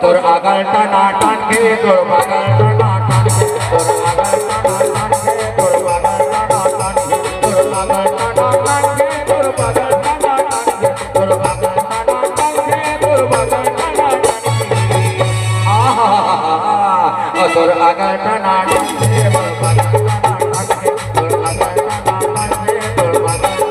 তোর আগাল টানা টানকে তোর বাগাল টানা টানকে তোর আগাল টানা টানকে তোর বাগাল টানা টানকে তোর আগাল টানা টানকে তোর বাগাল টানা টানকে তোর বাগাল টানা টানকে তোর বাগাল টানা টানকে আহা তোর আগাল টানা টানকে তোর বাগাল টানা টানকে তোর আগাল টানা টানকে তোর বাগাল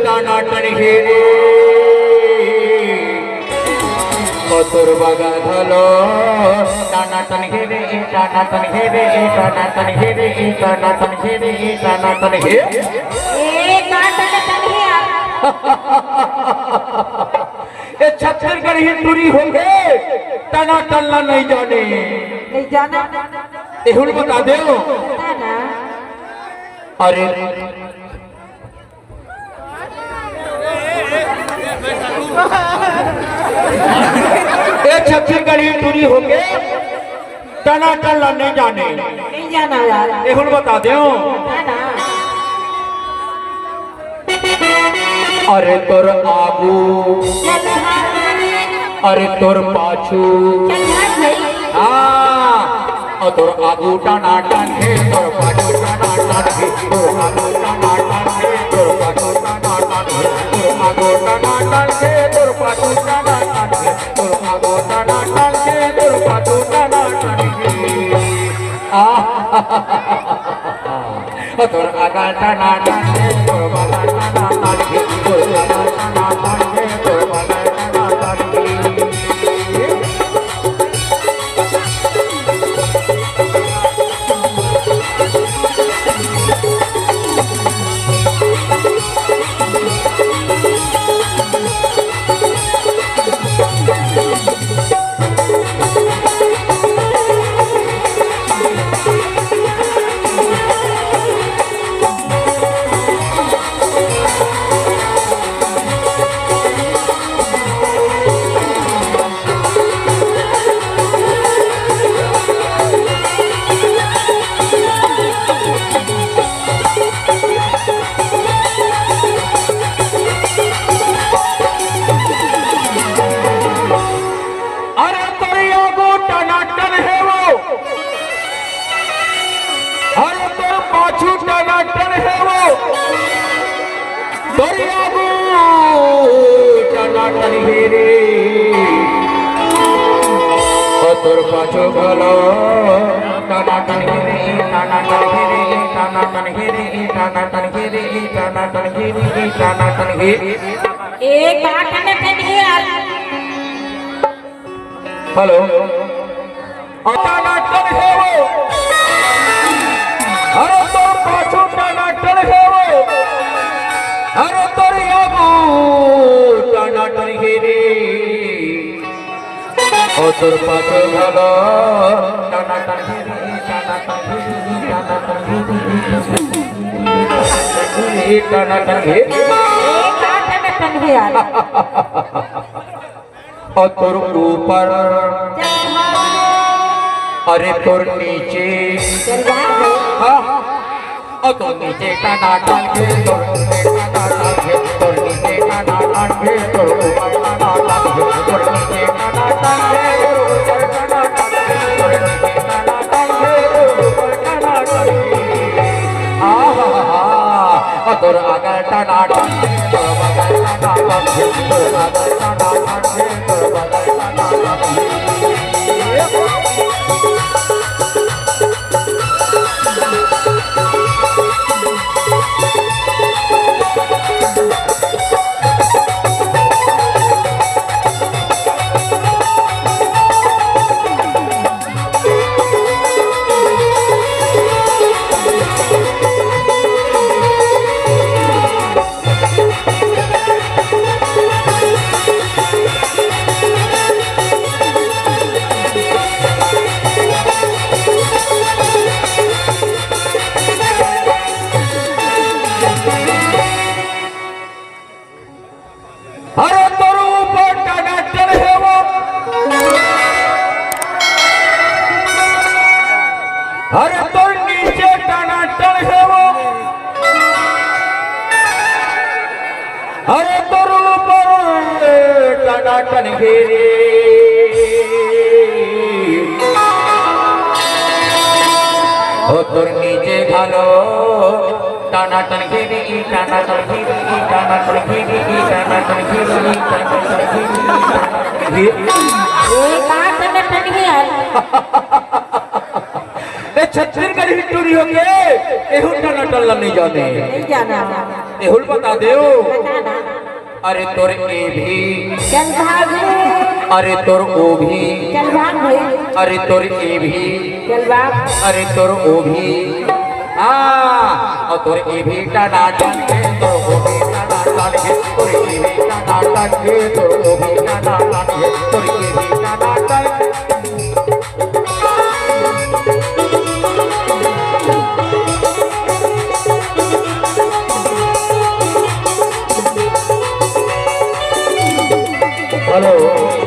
টানা টানকে তোর বাগা ধলো টানা টান ঘেরে টানা টান ঘেরে টানা টান ঘেরে টানা টান ঘেরে টানা টান ঘেরে ये छत्तीसगढ़ ही दूरी हो गए टाना टलना नहीं जाना एहुल बता दे अरे ये छत्तीसगढ़ ही दूरी हो गए टाना टलना नहीं जाना यार एहुल बता दे अरे तोर आगू अरे तोर पाछू हाँ तोर आगू टाना टान है तोर पाछू टाना टान है तोर आगू टाना टान है तोर पाछू टाना टान है तोर आगू टाना टान है तोर पाछू टाना टान है तोर आगू टाना टान है तोर पाछू टाना टान है तोर आगा टाना टान है तोर बागा टाना टान है तोर आगा टाना टान है तोर बागा टाना टान है তোর পাছু ভালো টানা টান ঘিরে টানা টান ঘিরে টানা টান ঘিরে টানা টান ঘিরে টানা টান ঘিরে টানা টান ঘিরে एक काटने पे नहीं यार हेलो टाना टन है वो अरे तोर पाछू टाना टन है वो अरे तोर आगू टाना टन घिरे ओ तोर पाछू भालो टाना टान घिरे टाना टान घिरे टाना टान घिरे टाना टान घिरे और तोर ऊपर अरे तोर नीचे और तोर नीचे टाना टान के तोर नीचे टाना टान के तोर नीचे टाना टान के तोर ऊपर टाना टान के तोर नीचे टाना टान के तोर ऊपर टाना टान के तोर नीचे टाना टान के तोर ऊपर टाना टान के आहा और तोर आगा टाना टान के तोर बगल टाना टान के तोर आगा टाना टान के तोर बगल टाना टान के টানা টান ঘিরে ও তোর নিজে ভালো টানা টান ঘিরে টানা টান ঘিরে টানা টান ঘিরে টানা টান ঘিরে টানা টান ঘিরে एक आठ में ठंडियार छत्तीसगढ़ हिस्टोरी हो गए एहुल टाना टल्ला नहीं जाने नहीं जाना एहुल बता दो बताना अरे तोर ए भी चल भाग अरे तोर ओ भी चल भाग भाई अरे तोर ए भी चल भाग अरे तोर ओ भी और तोर ए भी टाना टान के तोर ओ भी टाना टान के तोर ए भी टाना टान के तोर ओ भी टाना टान के तोर ए भी टाना टान हेलो